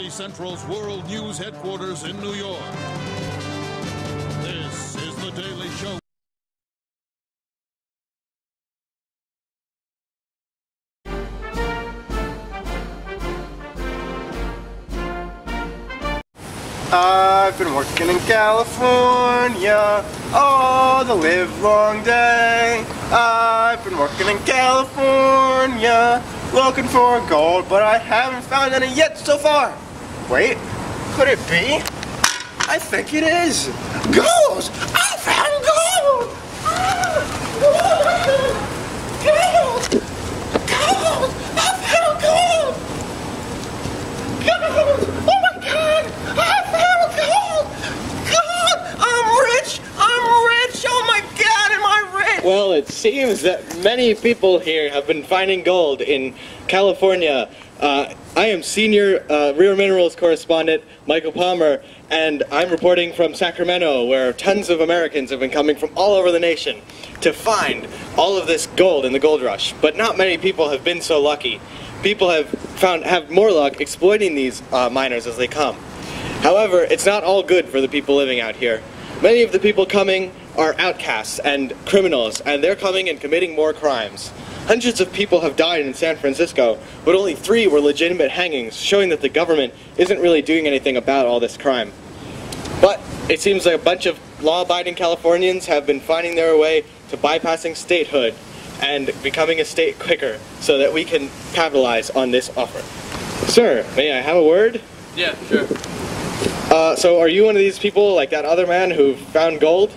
Comedy Central's World News headquarters in New York. This is The Daily Show. I've been working in California all the livelong day. I've been working in California looking for gold, but I haven't found any yet so far. Wait, could it be? I think it is. Gold! I found gold! Gold! Gold! I found gold! Gold! Oh my God! I found gold! Gold! I'm rich! I'm rich! Oh my God, am I rich? Well, it seems that many people here have been finding gold in California. I am senior rare minerals correspondent Michael Palmer, and I'm reporting from Sacramento, where tons of Americans have been coming from all over the nation to find all of this gold in the gold rush. But not many people have been so lucky. People have more luck exploiting these miners as they come. However, it's not all good for the people living out here. Many of the people coming are outcasts and criminals, and they're coming and committing more crimes. Hundreds of people have died in San Francisco, but only 3 were legitimate hangings, showing that the government isn't really doing anything about all this crime. But it seems like a bunch of law-abiding Californians have been finding their way to bypassing statehood and becoming a state quicker so that we can capitalize on this offer. Sir, may I have a word? Yeah, sure. So are you one of these people, like that other man who found gold?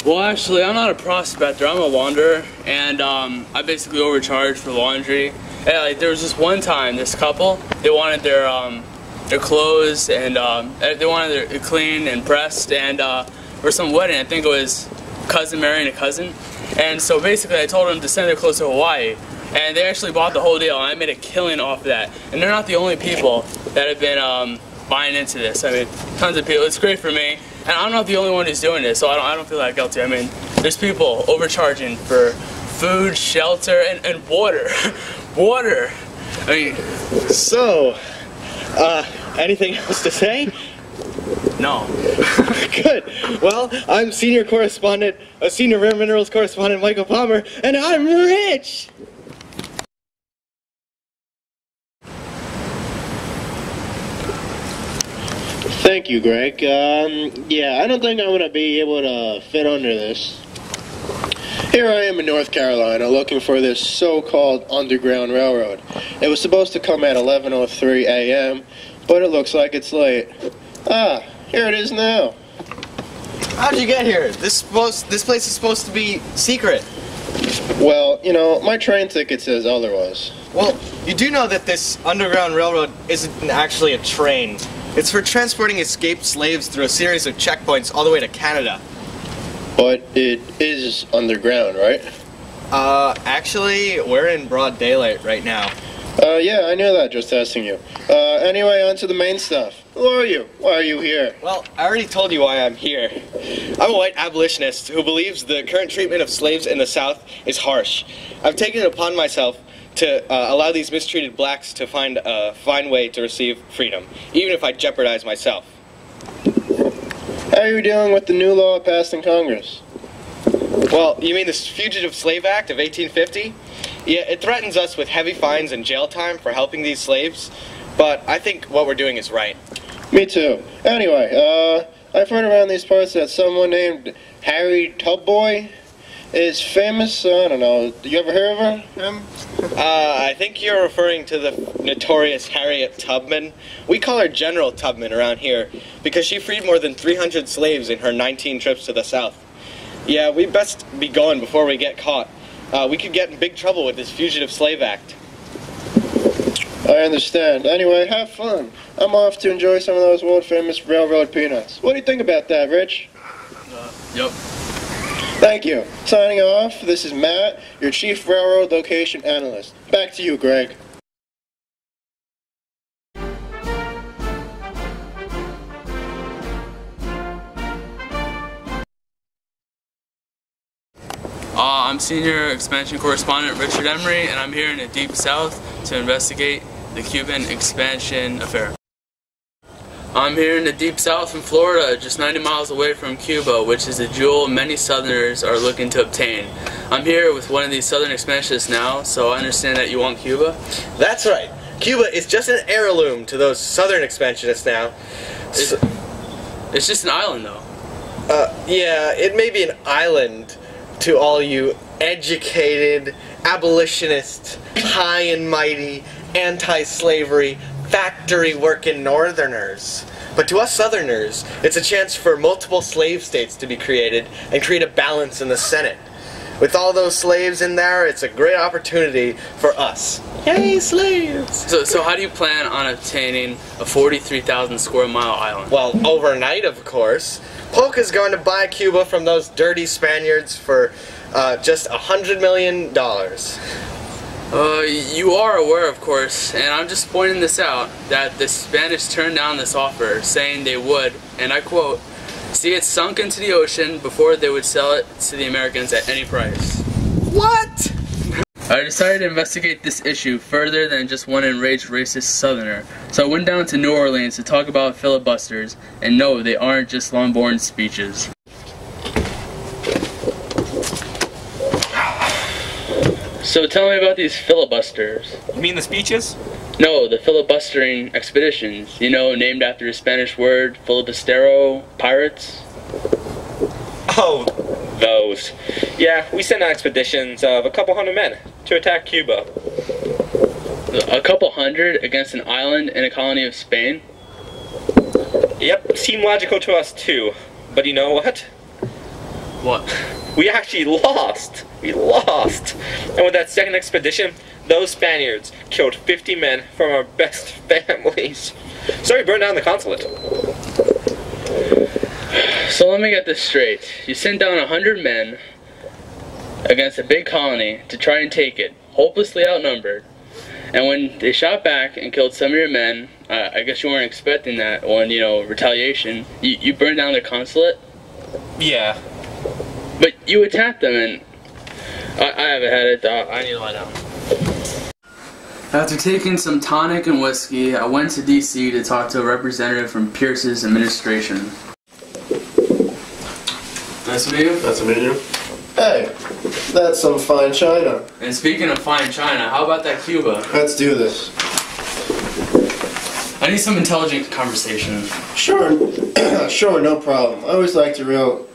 Well, actually, I'm not a prospector. I'm a launderer, and I basically overcharge for laundry. And, like, there was just one time, this couple, they wanted their clothes and they wanted it clean and pressed, and for some wedding, I think it was cousin marrying a cousin. And so basically, I told them to send their clothes to Hawaii, and they actually bought the whole deal, and I made a killing off of that. And they're not the only people that have been buying into this. I mean, tons of people. It's great for me. And I'm not the only one who's doing this, so I don't feel that guilty. I mean, there's people overcharging for food, shelter, and water. Water! I mean... So, anything else to say? No. Good. Well, I'm senior rare minerals correspondent Michael Palmer, and I'm rich! Thank you, Greg. Yeah, I don't think I'm going to be able to fit under this. Here I am in North Carolina looking for this so-called Underground Railroad. It was supposed to come at 11:03 a.m., but it looks like it's late. Ah, here it is now. How'd you get here? This place is supposed to be secret. Well, you know, my train ticket says otherwise. Well, you do know that this Underground Railroad isn't actually a train. It's for transporting escaped slaves through a series of checkpoints all the way to Canada. But it is underground, right? Actually, we're in broad daylight right now. Yeah, I know that, just testing you. Anyway, on to the main stuff. Who are you? Why are you here? Well, I already told you why I'm here. I'm a white abolitionist who believes the current treatment of slaves in the South is harsh. I've taken it upon myself to allow these mistreated blacks to find a fine way to receive freedom, even if I jeopardize myself. How are you dealing with the new law passed in Congress? Well, you mean the Fugitive Slave Act of 1850? Yeah, it threatens us with heavy fines and jail time for helping these slaves, but I think what we're doing is right. Me too. Anyway, I've heard around these parts that someone named Harry Tubboy is famous. I don't know. Do you ever hear of him? I think you're referring to the notorious Harriet Tubman. We call her General Tubman around here because she freed more than 300 slaves in her 19 trips to the South. Yeah, we best be going before we get caught. We could get in big trouble with this Fugitive Slave Act. I understand. Anyway, have fun. I'm off to enjoy some of those world-famous railroad peanuts. What do you think about that, Rich? Yep. Thank you. Signing off, this is Matt, your Chief Railroad Location Analyst. Back to you, Greg. I'm Senior Expansion Correspondent Richard Emery, and I'm here in the Deep South to investigate the Cuban expansion affair. I'm here in the deep south in Florida, just 90 miles away from Cuba, which is a jewel many Southerners are looking to obtain. I'm here with one of these Southern expansionists now, so I understand that you want Cuba? That's right. Cuba is just an heirloom to those Southern expansionists now. It's just an island, though. Yeah, it may be an island to all you educated, abolitionist, high and mighty, anti-slavery, factory-working Northerners. But to us Southerners, it's a chance for multiple slave states to be created and create a balance in the Senate. With all those slaves in there, it's a great opportunity for us. Yay, slaves! So how do you plan on obtaining a 43,000 square mile island? Well, overnight, of course. Polka's going to buy Cuba from those dirty Spaniards for just $100 million. You are aware, of course, and I'm just pointing this out, that the Spanish turned down this offer, saying they would, and I quote, see it sunk into the ocean before they would sell it to the Americans at any price. What? I decided to investigate this issue further than just one enraged racist Southerner, so I went down to New Orleans to talk about filibusters, and no, they aren't just long-born speeches. So tell me about these filibusters. You mean the speeches? No, the filibustering expeditions. You know, named after a Spanish word, filibustero, pirates. Oh, those. Yeah, we sent out expeditions of a couple hundred men to attack Cuba. A couple hundred against an island in a colony of Spain? Yep, seemed logical to us too. But you know what? What? We actually lost. We lost. And with that second expedition, those Spaniards killed 50 men from our best families. So we burned down the consulate. So let me get this straight. You sent down 100 men against a big colony to try and take it, hopelessly outnumbered. And when they shot back and killed some of your men, I guess you weren't expecting that on, retaliation, you burned down their consulate? Yeah. But you attacked them, and I haven't had it. I need to lie down. After taking some tonic and whiskey, I went to D.C. to talk to a representative from Pierce's administration. Nice to meet you. Nice to meet you. Hey, that's some fine china. And speaking of fine china, how about that Cuba? Let's do this. I need some intelligent conversation. Sure, sure, no problem. I always like to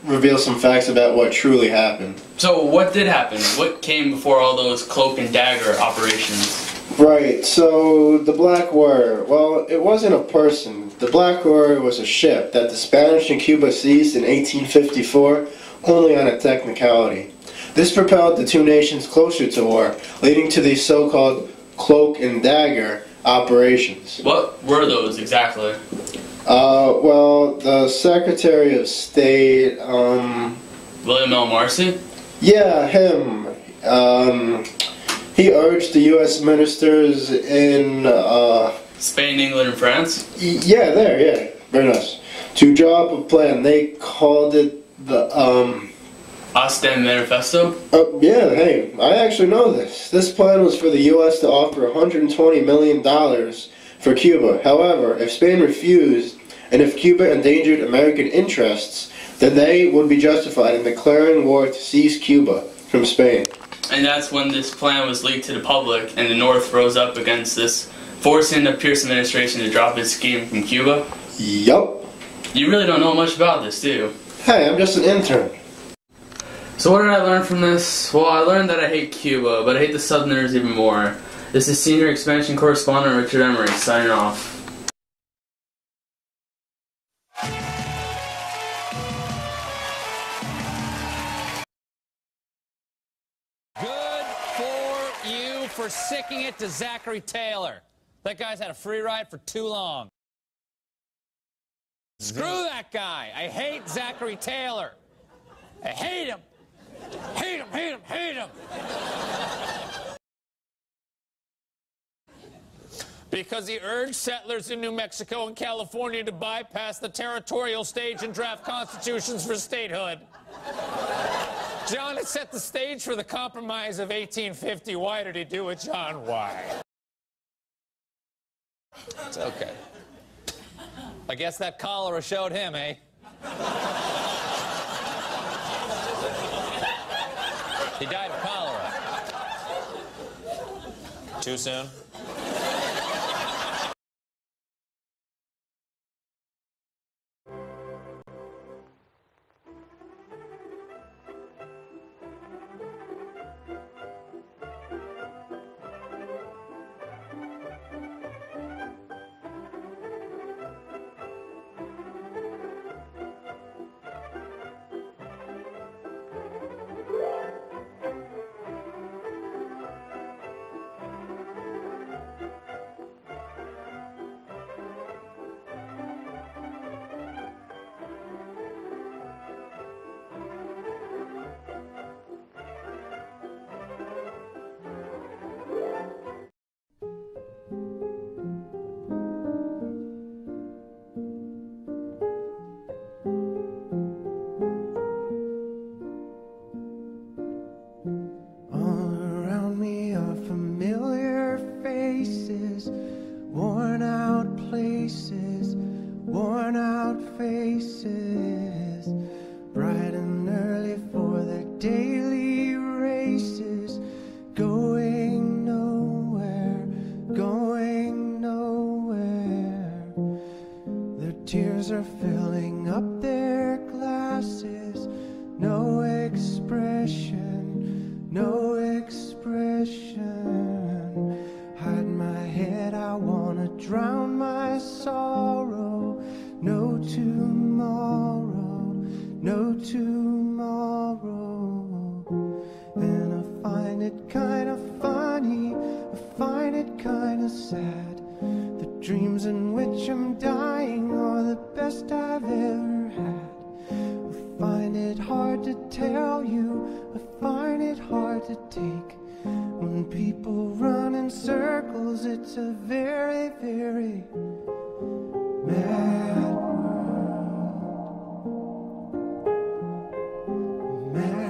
reveal some facts about what truly happened. So what did happen? What came before all those cloak and dagger operations? Right, so the Black Warrior, well, it wasn't a person. The Black Warrior was a ship that the Spanish and Cuba seized in 1854 only on a technicality. This propelled the two nations closer to war, leading to these so-called cloak and dagger operations. What were those exactly? Well, the Secretary of State, William L. Marcy? Yeah, him. He urged the U.S. ministers in, Spain, England, and France? Yeah, very nice. To draw up a plan. They called it the, Ostend Manifesto? Yeah, hey, I actually know this. This plan was for the U.S. to offer $120 million for Cuba. However, if Spain refused, and if Cuba endangered American interests, then they would be justified in declaring war to seize Cuba from Spain. And that's when this plan was leaked to the public, and the North rose up against this, forcing the Pierce administration to drop its scheme from Cuba? Yup. You really don't know much about this, do you? Hey, I'm just an intern. So what did I learn from this? Well, I learned that I hate Cuba, but I hate the Southerners even more. This is Senior Expansion Correspondent Richard Emery, signing off. Good for you for sicking it to Zachary Taylor. That guy's had a free ride for too long. Screw that guy. I hate Zachary Taylor. I hate him. Hate him, hate him, hate him. Because he urged settlers in New Mexico and California to bypass the territorial stage and draft constitutions for statehood. John had set the stage for the Compromise of 1850. Why did he do it, John? Why? It's okay. I guess that cholera showed him, eh? He died of cholera. Too soon? Worn out places, worn out faces, bright and early for their daily races, going nowhere, going nowhere. Their tears are filling up their glasses, no expression, no expression. Hide my head, I wanna drown my sorrow. No tomorrow, no tomorrow. And I find it kinda funny, I find it kinda sad. The dreams in which I'm dying are the best I've ever had. I find it hard to tell you, I find it hard to take. When people run in circles, it's a very, very mad world. Mad